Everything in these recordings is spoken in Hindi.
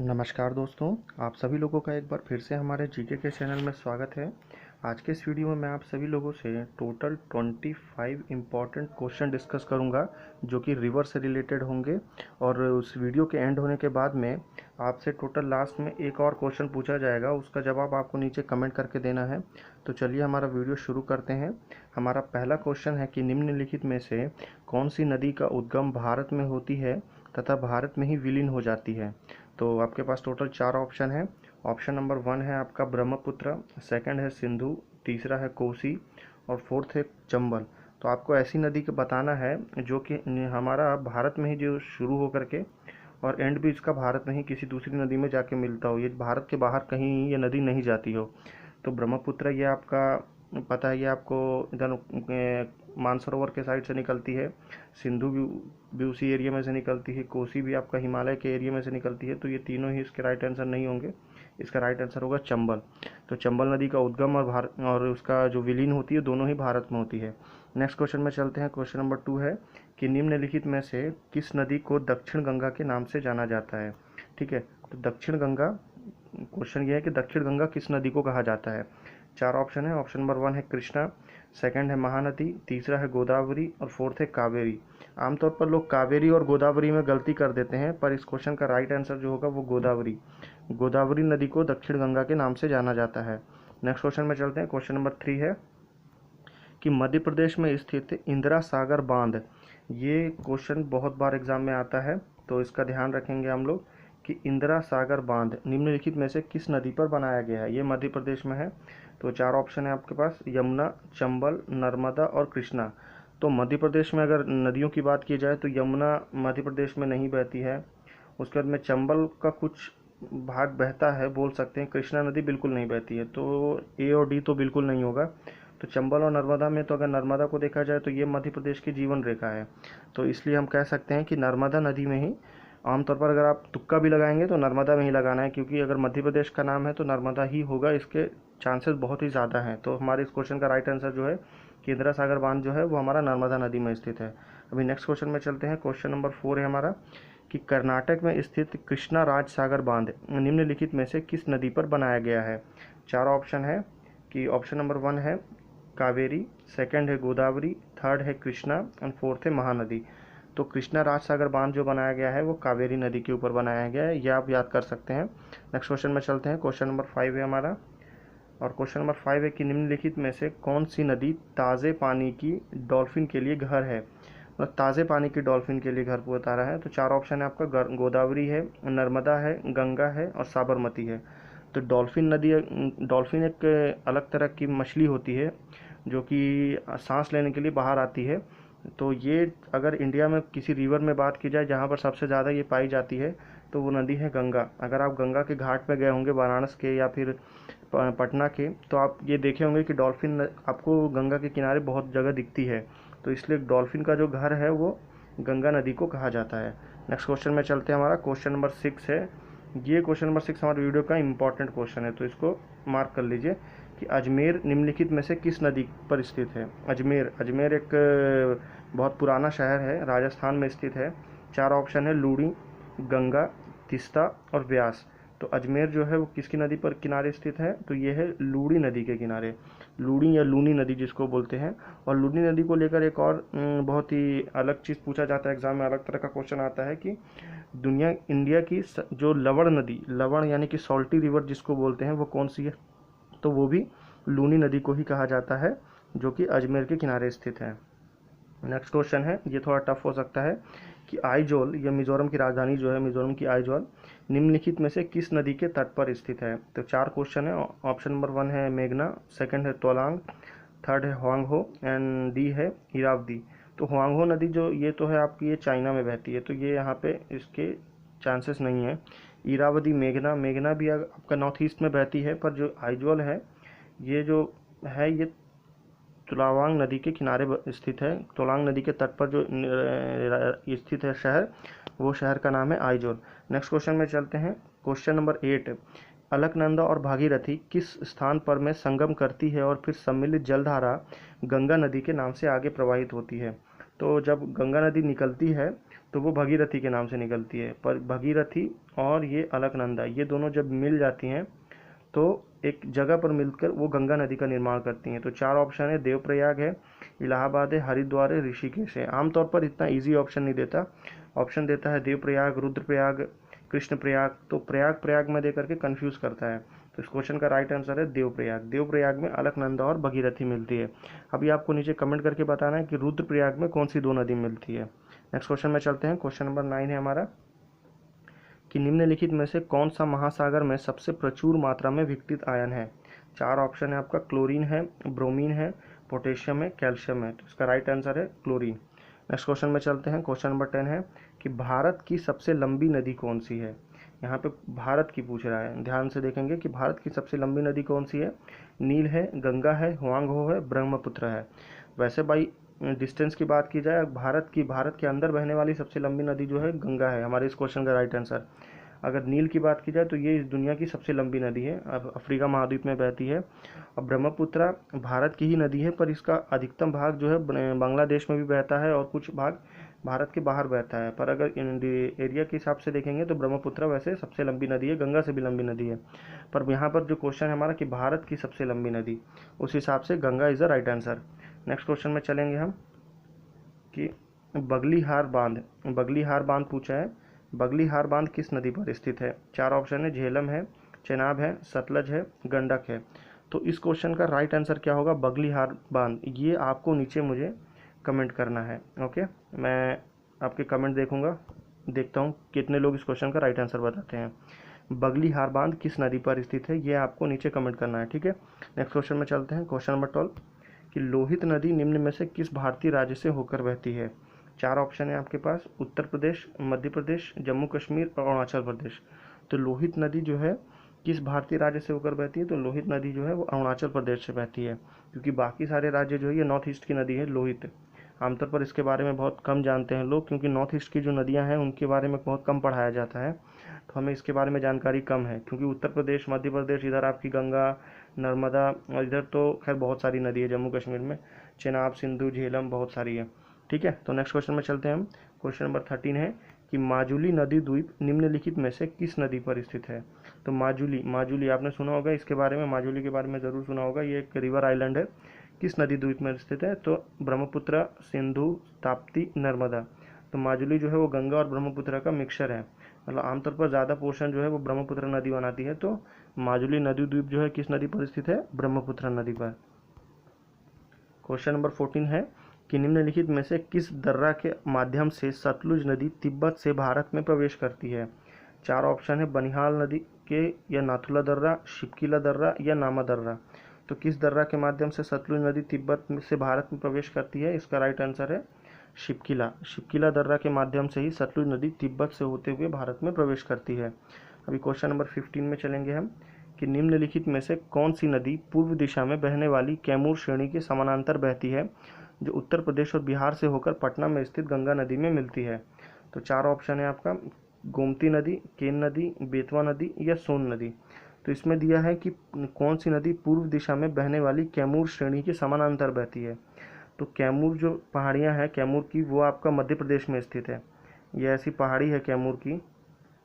नमस्कार दोस्तों, आप सभी लोगों का एक बार फिर से हमारे जीके के चैनल में स्वागत है। आज के इस वीडियो में मैं आप सभी लोगों से टोटल 25 इम्पॉर्टेंट क्वेश्चन डिस्कस करूंगा जो कि रिवर से रिलेटेड होंगे। और उस वीडियो के एंड होने के बाद में आपसे टोटल लास्ट में एक और क्वेश्चन पूछा जाएगा, उसका जवाब आपको नीचे कमेंट करके देना है। तो चलिए हमारा वीडियो शुरू करते हैं। हमारा पहला क्वेश्चन है कि निम्नलिखित में से कौन सी नदी का उद्गम भारत में होती है तथा भारत में ही विलीन हो जाती है। तो आपके पास टोटल 4 ऑप्शन है। ऑप्शन नंबर 1 है आपका ब्रह्मपुत्र, सेकंड है सिंधु, तीसरा है कोसी और फोर्थ है चंबल। तो आपको ऐसी नदी का बताना है जो कि हमारा भारत में ही जो शुरू हो करके और एंड भी इसका भारत में ही किसी दूसरी नदी में जाके मिलता हो, ये भारत के बाहर कहीं ये नदी नहीं जाती हो। तो ब्रह्मपुत्र ये आपका पता है, ये आपको इधर मानसरोवर के साइड से निकलती है। सिंधु भी उसी एरिया में से निकलती है। कोसी भी आपका हिमालय के एरिया में से निकलती है। तो ये तीनों ही इसके राइट आंसर नहीं होंगे। इसका राइट आंसर होगा चंबल। तो चंबल नदी का उद्गम और उसका जो विलीन होती है दोनों ही भारत में होती है। नेक्स्ट क्वेश्चन में चलते हैं। क्वेश्चन नंबर 2 है कि निम्नलिखित में से किस नदी को दक्षिण गंगा के नाम से जाना जाता है। ठीक है, तो दक्षिण गंगा, क्वेश्चन ये है कि दक्षिण गंगा किस नदी को कहा जाता है। 4 ऑप्शन है। ऑप्शन नंबर 1 है कृष्णा, सेकंड है महानदी, तीसरा है गोदावरी और फोर्थ है कावेरी। आमतौर पर लोग कावेरी और गोदावरी में गलती कर देते हैं, पर इस क्वेश्चन का राइट आंसर जो होगा वो गोदावरी। गोदावरी नदी को दक्षिण गंगा के नाम से जाना जाता है। नेक्स्ट क्वेश्चन में चलते हैं। क्वेश्चन नंबर 3 है कि मध्य प्रदेश में स्थित इंदिरा सागर बांध, ये क्वेश्चन बहुत बार एग्जाम में आता है, तो इसका ध्यान रखेंगे हम लोग कि इंदिरा सागर बांध निम्नलिखित में से किस नदी पर बनाया गया है। ये मध्य प्रदेश में है। तो 4 ऑप्शन है आपके पास, यमुना, चंबल, नर्मदा और कृष्णा। तो मध्य प्रदेश में अगर नदियों की बात की जाए तो यमुना मध्य प्रदेश में नहीं बहती है। उसके बाद में चंबल का कुछ भाग बहता है, बोल सकते हैं। कृष्णा नदी बिल्कुल नहीं बहती है। तो ए और डी तो बिल्कुल नहीं होगा। तो चंबल और नर्मदा में, तो अगर नर्मदा को देखा जाए तो ये मध्य प्रदेश की जीवन रेखा है। तो इसलिए हम कह सकते हैं कि नर्मदा नदी में ही, आमतौर पर अगर आप तुक्का भी लगाएंगे तो नर्मदा में ही लगाना है, क्योंकि अगर मध्य प्रदेश का नाम है तो नर्मदा ही होगा, इसके चांसेस बहुत ही ज़्यादा हैं। तो हमारे इस क्वेश्चन का राइट आंसर जो है कि इंदिरा सागर बांध जो है वो हमारा नर्मदा नदी में स्थित है। अभी नेक्स्ट क्वेश्चन में चलते हैं। क्वेश्चन नंबर 4 है हमारा कि कर्नाटक में स्थित कृष्णा राज सागर बांध निम्नलिखित में से किस नदी पर बनाया गया है। 4 ऑप्शन है कि ऑप्शन नंबर 1 है कावेरी, सेकंड है गोदावरी, थर्ड है कृष्णा एंड फोर्थ है महानदी। तो कृष्णा राज सागर बांध जो बनाया गया है वो कावेरी नदी के ऊपर बनाया गया है, यह आप याद कर सकते हैं। नेक्स्ट क्वेश्चन में चलते हैं। क्वेश्चन नंबर 5 है हमारा, और क्वेश्चन नंबर 5 है कि निम्नलिखित में से कौन सी नदी ताज़े पानी की डॉल्फिन के लिए घर है। मतलब ताज़े पानी की डॉल्फिन के लिए घर बता रहा है। तो 4 ऑप्शन है आपका, गोदावरी है, नर्मदा है, गंगा है और साबरमती है। तो डॉल्फिन नदी, डॉल्फिन एक अलग तरह की मछली होती है जो कि सांस लेने के लिए बाहर आती है। तो ये अगर इंडिया में किसी रिवर में बात की जाए जहाँ पर सबसे ज़्यादा ये पाई जाती है तो वो नदी है गंगा। अगर आप गंगा के घाट पे गए होंगे वाराणसी के या फिर पटना के, तो आप ये देखे होंगे कि डॉल्फिन आपको गंगा के किनारे बहुत जगह दिखती है। तो इसलिए डॉल्फिन का जो घर है वो गंगा नदी को कहा जाता है। नेक्स्ट क्वेश्चन में चलते हैं। हमारा क्वेश्चन नंबर 6 है। ये क्वेश्चन नंबर 6 हमारे वीडियो का इंपॉर्टेंट क्वेश्चन है, तो इसको मार्क कर लीजिए कि अजमेर निम्नलिखित में से किस नदी पर स्थित है। अजमेर, अजमेर एक बहुत पुराना शहर है, राजस्थान में स्थित है। 4 ऑप्शन है, लूणी, गंगा, तीस्ता और ब्यास। तो अजमेर जो है वो किसकी नदी पर किनारे स्थित है, तो ये है लूणी नदी के किनारे, लूणी या लूनी नदी जिसको बोलते हैं। और लूनी नदी को लेकर एक और बहुत ही अलग चीज़ पूछा जाता है एग्जाम में, अलग तरह का क्वेश्चन आता है कि इंडिया की जो लवण नदी, लवण यानी कि सॉल्टी रिवर जिसको बोलते हैं, वो कौन सी है। तो वो भी लूनी नदी को ही कहा जाता है, जो कि अजमेर के किनारे स्थित है। नेक्स्ट क्वेश्चन है, ये थोड़ा टफ हो सकता है कि आइजोल, या मिजोरम की राजधानी जो है मिजोरम की आइजोल, निम्नलिखित में से किस नदी के तट पर स्थित है। तो 4 क्वेश्चन है। ऑप्शन नंबर 1 है मेघना, सेकंड है तोलांग, थर्ड है हुआंगहो एंड डी है इरावदी। तो हुआंगहो नदी जो ये तो है आपकी, ये चाइना में बहती है, तो ये यहाँ पे इसके चांसेस नहीं है। इरावदी, मेघना, मेघना भी आपका नॉर्थ ईस्ट में बहती है, पर जो आइजोल है ये जो है ये तोलांग नदी के किनारे स्थित है। तोलांग नदी के तट पर जो स्थित है शहर, वो शहर का नाम है आइजोल। नेक्स्ट क्वेश्चन में चलते हैं। क्वेश्चन नंबर 8, अलकनंदा और भागीरथी किस स्थान पर में संगम करती है और फिर सम्मिलित जलधारा गंगा नदी के नाम से आगे प्रवाहित होती है। तो जब गंगा नदी निकलती है तो वो भगीरथी के नाम से निकलती है, पर भगीरथी और ये अलकनंदा ये दोनों जब मिल जाती हैं तो एक जगह पर मिलकर वो गंगा नदी का निर्माण करती हैं। तो 4 ऑप्शन है, देवप्रयाग है, इलाहाबाद है, हरिद्वार है, ऋषिकेश है। आमतौर पर इतना इजी ऑप्शन नहीं देता, ऑप्शन देता है देवप्रयाग, रुद्रप्रयाग, कृष्णप्रयाग। तो प्रयाग प्रयाग में दे करके कन्फ्यूज़ करता है। तो इस क्वेश्चन का राइट आंसर है देवप्रयाग। देवप्रयाग में अलकनंदा और भगीरथी मिलती है। अभी आपको नीचे कमेंट करके बताना है कि रुद्रप्रयाग में कौन सी 2 नदी मिलती है। नेक्स्ट क्वेश्चन में चलते हैं। क्वेश्चन नंबर 9 है हमारा कि निम्नलिखित में से कौन सा महासागर में सबसे प्रचुर मात्रा में विघटित आयन है। 4 ऑप्शन है आपका, क्लोरीन है, ब्रोमीन है, पोटेशियम है, कैल्शियम है। तो इसका राइट आंसर है क्लोरीन। नेक्स्ट क्वेश्चन में चलते हैं। क्वेश्चन नंबर 10 है कि भारत की सबसे लंबी नदी कौन सी है। यहाँ पे भारत की पूछ रहा है, ध्यान से देखेंगे कि भारत की सबसे लंबी नदी कौन सी है। नील है, गंगा है, हुआंगहो है, ब्रह्मपुत्र है। वैसे भाई डिस्टेंस की बात की जाए, भारत के अंदर बहने वाली सबसे लंबी नदी जो है गंगा है हमारे इस क्वेश्चन का राइट आंसर। अगर नील की बात की जाए तो ये इस दुनिया की सबसे लंबी नदी है, अब अफ्रीका महाद्वीप में बहती है। और ब्रह्मपुत्र भारत की ही नदी है, पर इसका अधिकतम भाग जो है बांग्लादेश में भी बहता है और कुछ भाग भारत के बाहर बहता है। पर अगर एरिया के हिसाब से देखेंगे तो ब्रह्मपुत्र वैसे सबसे लंबी नदी है, गंगा से भी लंबी नदी है। पर यहाँ पर जो क्वेश्चन है हमारा कि भारत की सबसे लंबी नदी, उस हिसाब से Ganga is the right answer. Next question में चलेंगे हम कि बगलीहार बांध पूछा है। बगलीहार बांध किस नदी पर स्थित है। 4 ऑप्शन है, झेलम है, चेनाब है, सतलज है, गंडक है। तो इस क्वेश्चन का राइट आंसर क्या होगा, बगलीहार बांध। ये आपको नीचे मुझे कमेंट करना है। ओके, मैं आपके कमेंट देखूंगा, देखता हूँ कितने लोग इस क्वेश्चन का राइट आंसर बताते हैं। बगलीहार बांध किस नदी पर स्थित है, ये आपको नीचे कमेंट करना है, ठीक है। नेक्स्ट क्वेश्चन में चलते हैं। क्वेश्चन नंबर 12 कि लोहित नदी निम्न में से किस भारतीय राज्य से होकर बहती है। 4 ऑप्शन है आपके पास, उत्तर प्रदेश, मध्य प्रदेश, जम्मू कश्मीर और अरुणाचल प्रदेश। तो लोहित नदी जो है किस भारतीय राज्य से होकर बहती है, तो लोहित नदी जो है वो अरुणाचल प्रदेश से बहती है। क्योंकि बाकी सारे राज्य जो है ये नॉर्थ ईस्ट की नदी है लोहित। आमतौर पर इसके बारे में बहुत कम जानते हैं लोग, क्योंकि नॉर्थ ईस्ट की जो नदियां हैं उनके बारे में बहुत कम पढ़ाया जाता है, तो हमें इसके बारे में जानकारी कम है। क्योंकि उत्तर प्रदेश, मध्य प्रदेश, इधर आपकी गंगा, नर्मदा, और इधर तो खैर बहुत सारी नदी है जम्मू कश्मीर में, चेनाब, सिंधु, झेलम, बहुत सारी है, ठीक है। तो नेक्स्ट क्वेश्चन में चलते हैं हम। क्वेश्चन नंबर 13 है कि माजुली नदी द्वीप निम्नलिखित में से किस नदी पर स्थित है। तो माजुली आपने सुना होगा, इसके बारे में, माजुली के बारे में ज़रूर सुना होगा। ये एक रिवर आइलैंड है, किस नदी द्वीप में स्थित है, तो ब्रह्मपुत्र, सिंधु, ताप्ती, नर्मदा। तो माजुली जो है वो गंगा और ब्रह्मपुत्र का मिक्सचर है, मतलब आमतौर पर ज़्यादा पोर्शन जो है वो ब्रह्मपुत्र नदी बनाती है। तो माजुली नदी द्वीप जो है किस नदी पर स्थित है, ब्रह्मपुत्र नदी पर। क्वेश्चन नंबर 14 है कि निम्नलिखित में से किस दर्रा के माध्यम से सतलुज नदी तिब्बत से भारत में प्रवेश करती है। 4 ऑप्शन है, बनिहाल नदी के, या नाथुला दर्रा, शिपकिला दर्रा, या नामा दर्रा। तो किस दर्रा के माध्यम से सतलुज नदी तिब्बत से भारत में प्रवेश करती है, इसका राइट आंसर है शिपकिला दर्रा के माध्यम से ही सतलुज नदी तिब्बत से होते हुए भारत में प्रवेश करती है। अभी क्वेश्चन नंबर 15 में चलेंगे हम कि निम्नलिखित में से कौन सी नदी पूर्व दिशा में बहने वाली कैमूर श्रेणी के समानांतर बहती है, जो उत्तर प्रदेश और बिहार से होकर पटना में स्थित गंगा नदी में मिलती है। तो 4 ऑप्शन है आपका, गोमती नदी, केन नदी, बेतवा नदी, या सोन नदी। तो इसमें दिया है कि कौन सी नदी पूर्व दिशा में बहने वाली कैमूर श्रेणी के समानांतर बहती है। तो कैमूर जो पहाड़ियाँ हैं कैमूर की, वो आपका मध्य प्रदेश में स्थित है। ये ऐसी पहाड़ी है कैमूर की,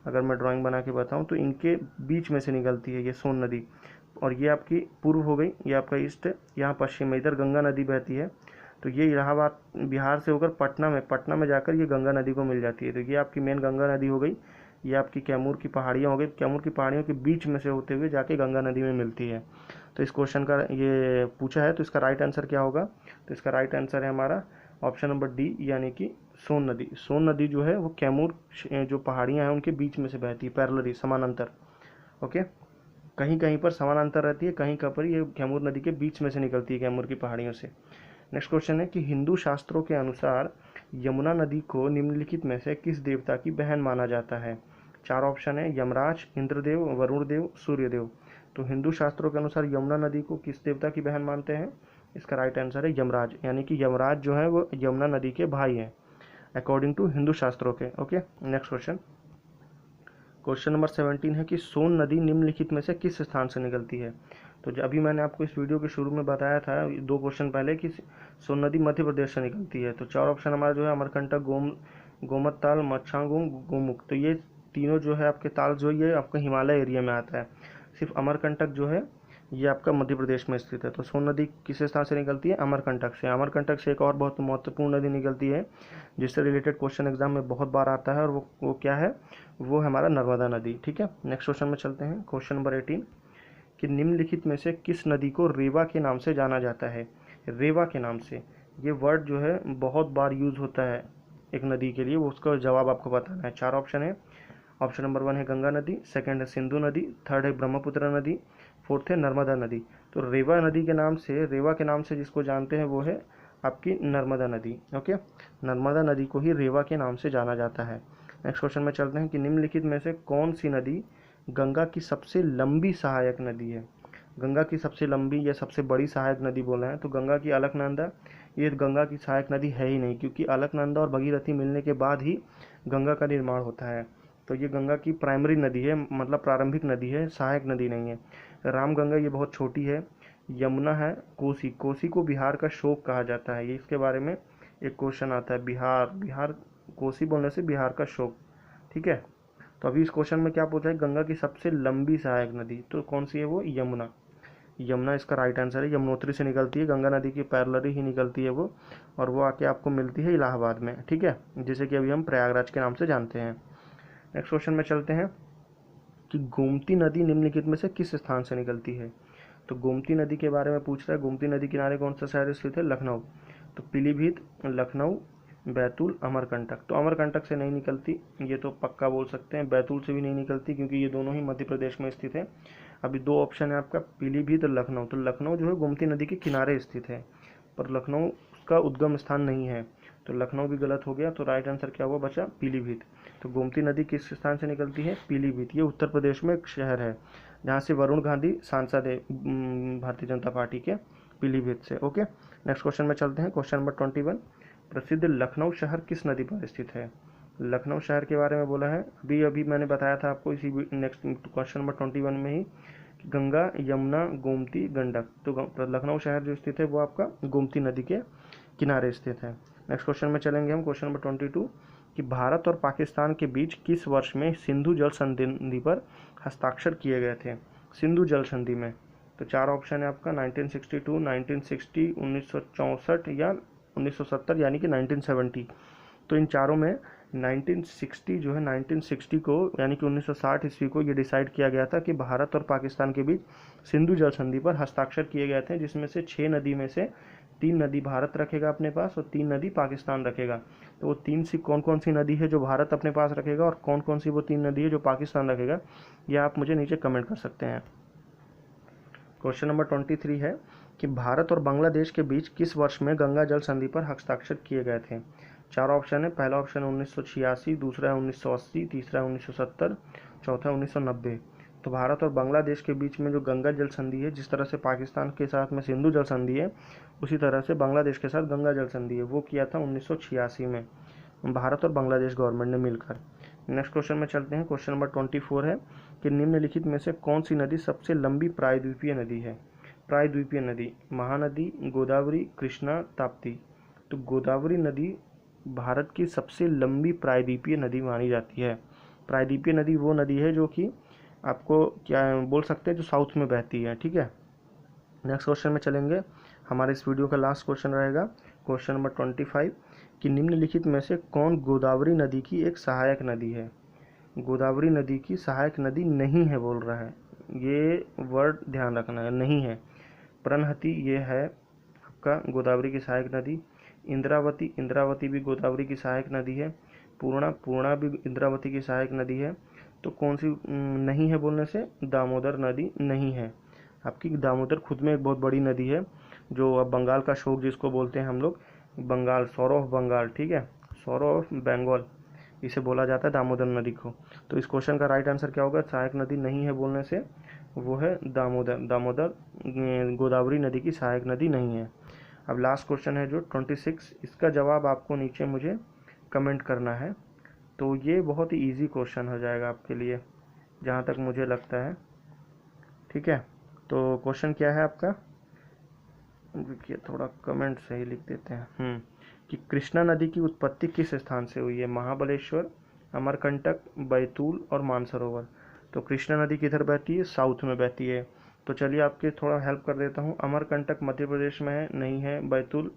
अगर मैं ड्राइंग बना के बताऊँ तो इनके बीच में से निकलती है ये सोन नदी। और ये आपकी पूर्व हो गई, ये आपका ईस्ट, यहाँ पश्चिम में इधर गंगा नदी बहती है। तो ये इलाहाबाद बिहार से होकर पटना में जाकर ये गंगा नदी को मिल जाती है। तो ये आपकी मेन गंगा नदी हो गई, ये आपकी कैमूर की पहाड़ियाँ हो गई, कैमूर की पहाड़ियों के बीच में से होते हुए जाके गंगा नदी में मिलती है। तो इस क्वेश्चन का ये पूछा है, तो इसका राइट आंसर क्या होगा, तो इसका राइट आंसर है हमारा ऑप्शन नंबर डी, यानी कि सोन नदी। सोन नदी जो है वो कैमूर जो पहाड़ियाँ हैं उनके बीच में से बहती है, पैरेलली, समानांतर। ओके, कहीं कहीं पर समानांतर रहती है, कहीं कहीं पर ये कैमूर नदी के बीच में से निकलती है कैमूर की पहाड़ियों से। नेक्स्ट क्वेश्चन है कि हिंदू शास्त्रों के अनुसार यमुना नदी को निम्नलिखित में से किस देवता की बहन माना जाता है। 4 ऑप्शन है, यमराज, इंद्रदेव, वरुण देव, सूर्यदेव। तो हिंदू शास्त्रों के अनुसार यमुना नदी को किस देवता की बहन मानते हैं, इसका राइट आंसर है यमराज, यानी कि यमराज जो है वो यमुना नदी के भाई हैं अकॉर्डिंग टू हिंदू शास्त्रों के। Okay, next question. Question number 17 है कि सोन नदी निम्नलिखित में से किस स्थान से निकलती है। तो अभी मैंने आपको इस वीडियो के शुरू में बताया था 2 क्वेश्चन पहले कि सोन नदी मध्य प्रदेश से निकलती है। तो 4 ऑप्शन हमारा जो है अमरकंटक, गोमत ताल, मच्छांगुम, गोमुख। तो ये तीनों जो है आपके ताल जो ये आपका हिमालय एरिया में आता है। सिर्फ अमरकंटक जो है ये आपका मध्य प्रदेश में स्थित है। तो सोन नदी किस स्थान से निकलती है? अमरकंटक से। अमरकंटक से एक और बहुत महत्वपूर्ण नदी निकलती है जिससे रिलेटेड क्वेश्चन एग्जाम में बहुत बार आता है, और वो क्या है? वो है हमारा नर्मदा नदी। ठीक है, नेक्स्ट क्वेश्चन में चलते हैं। क्वेश्चन नंबर 18 कि निम्नलिखित में से किस नदी को रेवा के नाम से जाना जाता है? रेवा के नाम से, ये वर्ड जो है बहुत बार यूज होता है एक नदी के लिए, वो उसका जवाब आपको बताना है। 4 ऑप्शन है। ऑप्शन नंबर 1 है गंगा नदी, सेकंड है सिंधु नदी, थर्ड है ब्रह्मपुत्र नदी, फोर्थ है नर्मदा नदी। तो रेवा नदी के नाम से, रेवा के नाम से जिसको जानते हैं वो है आपकी नर्मदा नदी। ओके, नर्मदा नदी को ही रेवा के नाम से जाना जाता है। नेक्स्ट क्वेश्चन में चलते हैं कि निम्नलिखित में से कौन सी नदी गंगा की सबसे लंबी सहायक नदी है? गंगा की सबसे लंबी या सबसे बड़ी सहायक नदी बोला है तो गंगा की अलकनंदा, ये गंगा की सहायक नदी है ही नहीं, क्योंकि अलकनंदा और भगीरथी मिलने के बाद ही गंगा का निर्माण होता है। तो ये गंगा की प्राइमरी नदी है, मतलब प्रारंभिक नदी है, सहायक नदी नहीं है। रामगंगा ये बहुत छोटी है। यमुना है। कोसी, कोसी को बिहार का शोक कहा जाता है, ये इसके बारे में एक क्वेश्चन आता है। बिहार कोसी बोलने से बिहार का शोक। ठीक है, तो अभी इस क्वेश्चन में क्या पूछा है? गंगा की सबसे लंबी सहायक नदी तो कौन सी है? वो यमुना। यमुना इसका राइट आंसर है। यमुनोत्री से निकलती है, गंगा नदी की पैरेलल ही निकलती है वो, और वो आके आपको मिलती है इलाहाबाद में। ठीक है, जिसे कि अभी हम प्रयागराज के नाम से जानते हैं। नेक्स्ट क्वेश्चन में चलते हैं कि गोमती नदी निम्नलिखित में से किस स्थान से निकलती है? तो गोमती नदी के बारे में पूछ रहा है। गोमती नदी किनारे कौन सा शहर स्थित है? लखनऊ। तो पीलीभीत, लखनऊ, बैतूल, अमरकंटक। तो अमरकंटक से नहीं निकलती, ये तो पक्का बोल सकते हैं। बैतूल से भी नहीं निकलती क्योंकि ये दोनों ही मध्य प्रदेश में स्थित है। अभी 2 ऑप्शन है आपका, पीलीभीत और लखनऊ। तो लखनऊ जो है गोमती नदी के किनारे स्थित है, पर लखनऊ का उद्गम स्थान नहीं है, तो लखनऊ भी गलत हो गया। तो राइट आंसर क्या हुआ? बचा पीलीभीत। तो गोमती नदी किस स्थान से निकलती है? पीलीभीत। ये उत्तर प्रदेश में एक शहर है जहाँ से वरुण गांधी सांसद है भारतीय जनता पार्टी के, पीलीभीत से। ओके, नेक्स्ट क्वेश्चन में चलते हैं। क्वेश्चन नंबर 21 प्रसिद्ध लखनऊ शहर किस नदी पर स्थित है? लखनऊ शहर के बारे में बोला है। अभी मैंने बताया था आपको इसी नेक्स्ट क्वेश्चन नंबर 21 में ही, गंगा, यमुना, गोमती, गंडक। तो लखनऊ शहर जो स्थित है वो आपका गोमती नदी के किनारे स्थित है। नेक्स्ट क्वेश्चन में चलेंगे हम। क्वेश्चन नंबर 22 कि भारत और पाकिस्तान के बीच किस वर्ष में सिंधु जल संधि पर हस्ताक्षर किए गए थे? सिंधु जल संधि में तो 4 ऑप्शन है आपका, 1962, 1960, 1964 या 1970 यानी कि 1970। तो इन चारों में 1960 जो है, 1960 को यानी कि 1960 ईस्वी को ये डिसाइड किया गया था कि भारत और पाकिस्तान के बीच सिंधु जल संधि पर हस्ताक्षर किए गए थे, जिसमें से 6 नदी में से 3 नदी भारत रखेगा अपने पास और 3 नदी पाकिस्तान रखेगा। तो वो 3 सी कौन कौन सी नदी है जो भारत अपने पास रखेगा और कौन कौन सी वो 3 नदी है जो पाकिस्तान रखेगा, ये आप मुझे नीचे कमेंट कर सकते हैं। क्वेश्चन नंबर 23 है कि भारत और बांग्लादेश के बीच किस वर्ष में गंगा जल संधि पर हस्ताक्षर किए गए थे? 4 ऑप्शन है। पहला ऑप्शन 1986, दूसरा है 1980, तीसरा है 1970, चौथा 1990। तो भारत और बांग्लादेश के बीच में जो गंगा जल संधि है, जिस तरह से पाकिस्तान के साथ में सिंधु जल संधि है, उसी तरह से बांग्लादेश के साथ गंगा जल संधि है, वो किया था 1986 में भारत और बांग्लादेश गवर्नमेंट ने मिलकर। नेक्स्ट क्वेश्चन में चलते हैं। क्वेश्चन नंबर 24 है कि निम्नलिखित में से कौन सी नदी सबसे लंबी प्रायद्वीपीय नदी है? प्रायद्वीपीय नदी, महानदी, गोदावरी, कृष्णा, ताप्ती। तो गोदावरी नदी भारत की सबसे लंबी प्रायद्वीपीय नदी मानी जाती है। प्रायद्वीपीय नदी वो नदी है जो कि आपको क्या बोल सकते हैं, जो साउथ में बहती है। ठीक है, नेक्स्ट क्वेश्चन में चलेंगे। हमारे इस वीडियो का लास्ट क्वेश्चन रहेगा क्वेश्चन नंबर 25 कि निम्नलिखित में से कौन गोदावरी नदी की एक सहायक नदी है? गोदावरी नदी की सहायक नदी नहीं है बोल रहा है, ये वर्ड ध्यान रखना है, नहीं है। प्रणहती ये है आपका गोदावरी की सहायक नदी। इंद्रावती भी गोदावरी की सहायक नदी है। पूर्णा भी इंद्रावती की सहायक नदी है। तो कौन सी नहीं है बोलने से? दामोदर नदी नहीं है आपकी। दामोदर खुद में एक बहुत बड़ी नदी है, जो अब बंगाल का शोक जिसको बोलते हैं हम लोग, बंगाल, सौरो ऑफ बंगाल। ठीक है, सौरो ऑफ बंगाल इसे बोला जाता है दामोदर नदी को। तो इस क्वेश्चन का राइट आंसर क्या होगा? सहायक नदी नहीं है बोलने से वो है दामोदर गोदावरी नदी की सहायक नदी नहीं है। अब लास्ट क्वेश्चन है जो 26, इसका जवाब आपको नीचे मुझे कमेंट करना है। तो ये बहुत ही ईजी क्वेश्चन हो जाएगा आपके लिए। जहाँ तक मुझे लगता है। ठीक है, तो क्वेश्चन क्या है आपका? देखिए थोड़ा कमेंट सही लिख देते हैं। कि कृष्णा नदी की उत्पत्ति किस स्थान से हुई है? महाबलेश्वर, अमरकंटक, बैतूल और मानसरोवर। तो कृष्णा नदी किधर बहती है? साउथ में बहती है। तो चलिए आपके थोड़ा हेल्प कर देता हूँ। अमरकंटक मध्य प्रदेश में है, नहीं है। बैतूल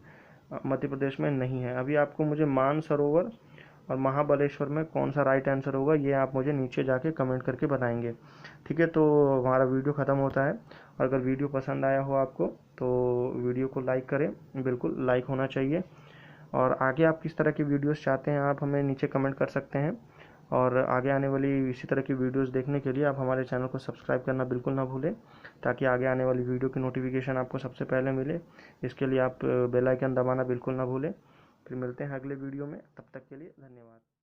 मध्य प्रदेश में नहीं है। अभी आपको मुझे मानसरोवर और महाबलेश्वर में कौन सा राइट आंसर होगा ये आप मुझे नीचे जाके कमेंट करके बताएंगे। ठीक है, तो हमारा वीडियो ख़त्म होता है। और अगर वीडियो पसंद आया हो आपको तो वीडियो को लाइक करें, बिल्कुल लाइक होना चाहिए। और आगे आप किस तरह की वीडियोस चाहते हैं आप हमें नीचे कमेंट कर सकते हैं। और आगे आने वाली इसी तरह की वीडियोस देखने के लिए आप हमारे चैनल को सब्सक्राइब करना बिल्कुल ना भूलें, ताकि आगे आने वाली वीडियो की नोटिफिकेशन आपको सबसे पहले मिले। इसके लिए आप बेल आइकन दबाना बिल्कुल ना भूलें। फिर मिलते हैं अगले वीडियो में, तब तक के लिए धन्यवाद।